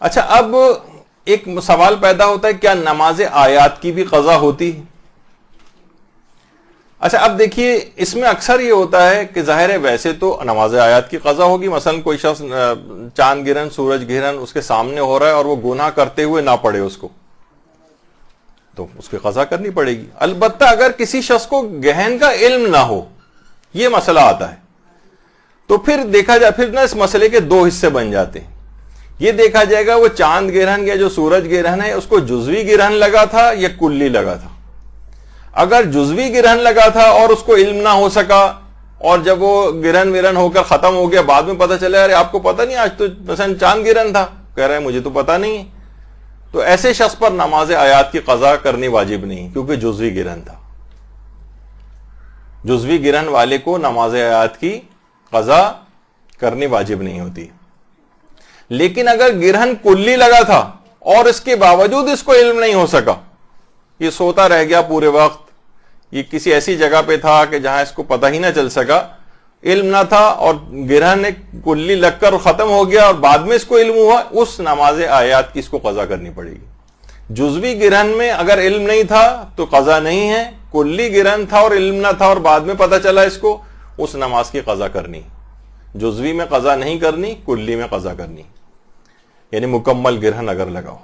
اچھا، اب ایک سوال پیدا ہوتا ہے، کیا نماز آیات کی بھی قضا ہوتی ہے؟ اچھا، اب دیکھیے اس میں اکثر یہ ہوتا ہے کہ ظاہر ہے ویسے تو نماز آیات کی قضا ہوگی، مثلا کوئی شخص چاند گرہن سورج گرہن اس کے سامنے ہو رہا ہے اور وہ گناہ کرتے ہوئے نہ پڑے اس کو، تو اس کی قضا کرنی پڑے گی۔ البتہ اگر کسی شخص کو گہن کا علم نہ ہو، یہ مسئلہ آتا ہے، تو پھر دیکھا جائے، پھر نا اس مسئلے کے دو حصے بن جاتے ہیں۔ یہ دیکھا جائے گا وہ چاند گرہن یا جو سورج گرہن ہے اس کو جزوی گرہن لگا تھا یا کلی لگا تھا۔ اگر جزوی گرہن لگا تھا اور اس کو علم نہ ہو سکا، اور جب وہ گرہن ورہن ہو کر ختم ہو گیا، بعد میں پتہ چلا ارے آپ کو پتہ نہیں آج تو مثلا چاند گرہن تھا، کہہ رہے ہیں مجھے تو پتہ نہیں ہے، تو ایسے شخص پر نماز آیات کی قضا کرنی واجب نہیں، کیونکہ جزوی گرہن تھا۔ جزوی گرہن والے کو نماز آیات کی قضا کرنی واجب نہیں ہوتی۔ لیکن اگر گرہن کلی لگا تھا اور اس کے باوجود اس کو علم نہیں ہو سکا، یہ سوتا رہ گیا پورے وقت، یہ کسی ایسی جگہ پہ تھا کہ جہاں اس کو پتہ ہی نہ چل سکا، علم نہ تھا، اور گرہن ایک کلی لگ کر ختم ہو گیا اور بعد میں اس کو علم ہوا، اس نماز آیات کی اس کو قضا کرنی پڑے گی۔ جزوی گرہن میں اگر علم نہیں تھا تو قضا نہیں ہے، کلی گرہن تھا اور علم نہ تھا اور بعد میں پتہ چلا اس کو، اس نماز کی قضا کرنی۔ جزوی میں قضا نہیں کرنی، کلی میں قضا کرنی، یعنی مکمل گرہن اگر لگاؤ۔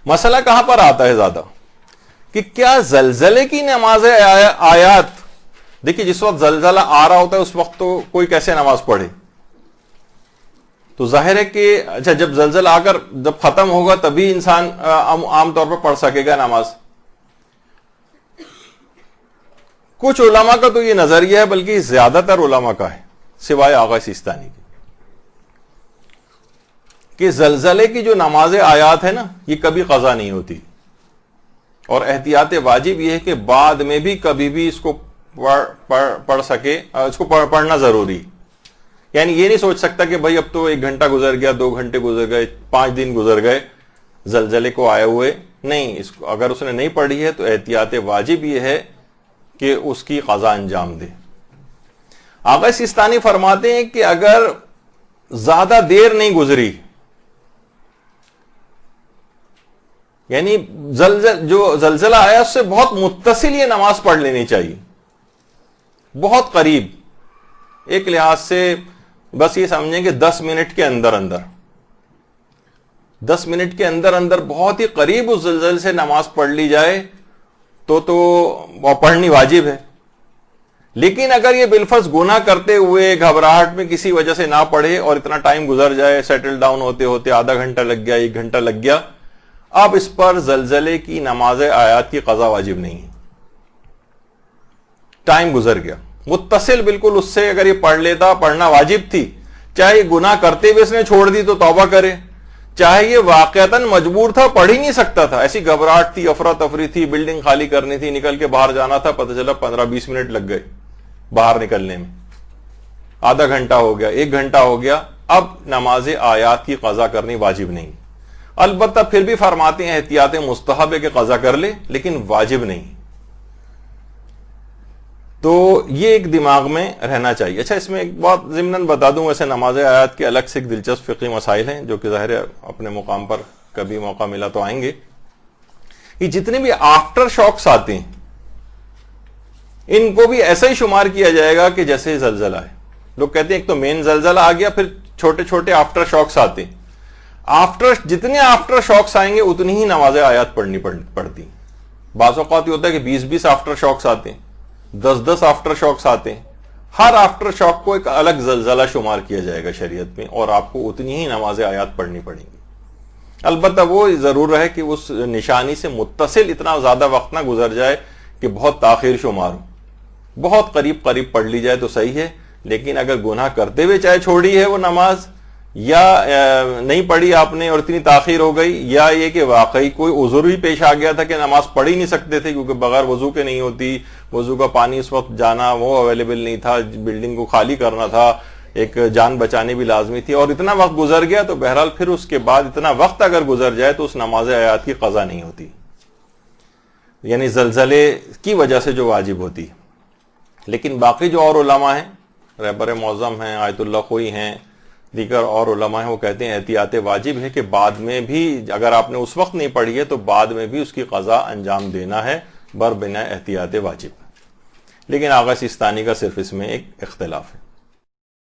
مسئلہ کہاں پر آتا ہے زیادہ کہ کیا زلزلے کی نماز آیات، دیکھیے جس وقت زلزلہ آ رہا ہوتا ہے اس وقت تو کوئی کیسے نماز پڑھے؟ تو ظاہر ہے کہ اچھا جب زلزلہ آ کر جب ختم ہوگا تبھی انسان عام طور پر پڑھ سکے گا نماز۔ کچھ علماء کا تو یہ نظریہ ہے، بلکہ زیادہ تر علماء کا ہے سوائے آغا سیستانی کی، کہ زلزلے کی جو نماز آیات ہے نا یہ کبھی قضا نہیں ہوتی، اور احتیاط واجب یہ ہے کہ بعد میں بھی کبھی بھی اس کو پڑھ سکے، اس کو پڑھنا ضروری۔ یعنی یہ نہیں سوچ سکتا کہ بھائی اب تو 1 گھنٹہ گزر گیا، 2 گھنٹے گزر گئے، 5 دن گزر گئے زلزلے کو آئے ہوئے، نہیں، اس کو اگر اس نے نہیں پڑھی ہے تو احتیاط واجب یہ ہے کہ اس کی قضا انجام دے۔ آغا سیستانی فرماتے ہیں کہ اگر زیادہ دیر نہیں گزری، یعنی جو زلزلہ آیا اس سے بہت متصل یہ نماز پڑھ لینی چاہیے، بہت قریب، ایک لحاظ سے بس یہ سمجھیں کہ 10 منٹ کے اندر 10 منٹ کے اندر بہت ہی قریب اس زلزلے سے نماز پڑھ لی جائے تو وہ پڑھنی واجب ہے۔ لیکن اگر یہ بالفرض گناہ کرتے ہوئے گھبراہٹ میں کسی وجہ سے نہ پڑھے اور اتنا ٹائم گزر جائے، سیٹل ڈاؤن ہوتے ہوتے آدھا گھنٹہ لگ گیا، 1 گھنٹہ لگ گیا، اب اس پر زلزلے کی نماز آیات کی قضا واجب نہیں ہے، ٹائم گزر گیا، متصل بالکل اس سے اگر یہ پڑھ لیتا، پڑھنا واجب تھی، چاہے یہ گناہ کرتے ہوئے اس نے چھوڑ دی تو توبہ کرے، چاہے یہ واقعتاً مجبور تھا، پڑھ ہی نہیں سکتا تھا، ایسی گھبراہٹ تھی، افراتفری تھی، بلڈنگ خالی کرنی تھی، نکل کے باہر جانا تھا، پتہ چلا 15-20 منٹ لگ گئے باہر نکلنے میں، آدھا گھنٹہ ہو گیا، 1 گھنٹہ ہو گیا، اب نماز آیات کی قضا کرنی واجب نہیں۔ البتہ پھر بھی فرماتے ہیں احتیاط مستحب ہے کہ قضا کر لے، لیکن واجب نہیں۔ تو یہ ایک دماغ میں رہنا چاہیے۔ اچھا، اس میں ایک بات ضمناً بتا دوں، ویسے نماز آیات کے الگ سے ایک دلچسپ فقہی مسائل ہیں جو کہ ظاہر ہے اپنے مقام پر کبھی موقع ملا تو آئیں گے۔ یہ جتنے بھی آفٹر شاکس آتے ہیں ان کو بھی ایسا ہی شمار کیا جائے گا کہ جیسے زلزلہ ہے۔ لوگ کہتے ہیں ایک تو مین زلزلہ آ گیا، پھر چھوٹے چھوٹے آفٹر شاکس آتے ہیں، جتنے آفٹر شاکس آئیں گے اتنی ہی نماز آیات پڑھنی پڑتی۔ بعض اوقات یہ ہوتا ہے کہ 20 آفٹر شاکس آتے ہیں، 10 آفٹر شاکس آتے ہیں، ہر آفٹر شاک کو ایک الگ زلزلہ شمار کیا جائے گا شریعت میں، اور آپ کو اتنی ہی نماز آیات پڑھنی پڑیں گی۔ البتہ وہ ضرور ہے کہ اس نشانی سے متصل اتنا زیادہ وقت نہ گزر جائے کہ بہت تاخیر شمار ہو، بہت قریب پڑھ لی جائے تو صحیح ہے۔ لیکن اگر گناہ کرتے ہوئے چاہے چھوڑی ہے وہ نماز، یا نہیں پڑھی آپ نے اور اتنی تاخیر ہو گئی، یا یہ کہ واقعی کوئی عذر ہی پیش آ گیا تھا کہ نماز پڑھ ہی نہیں سکتے تھے کیونکہ بغیر وضو کے نہیں ہوتی، وضو کا پانی اس وقت جانا وہ اویلیبل نہیں تھا، بلڈنگ کو خالی کرنا تھا، ایک جان بچانی بھی لازمی تھی، اور اتنا وقت گزر گیا، تو بہرحال پھر اس کے بعد اتنا وقت اگر گزر جائے تو اس نماز آیات کی قضا نہیں ہوتی، یعنی زلزلے کی وجہ سے جو واجب ہوتی۔ لیکن باقی جو اور علماء ہیں، رہبر معظم ہیں، آیت اللہ خوئی ہیں، دیگر اور علماء ہیں وہ کہتے ہیں احتیاط واجب ہے کہ بعد میں بھی اگر آپ نے اس وقت نہیں پڑھی ہے تو بعد میں بھی اس کی قضا انجام دینا ہے بر بنا احتیاط واجب. لیکن آغا سیستانی کا صرف اس میں ایک اختلاف ہے.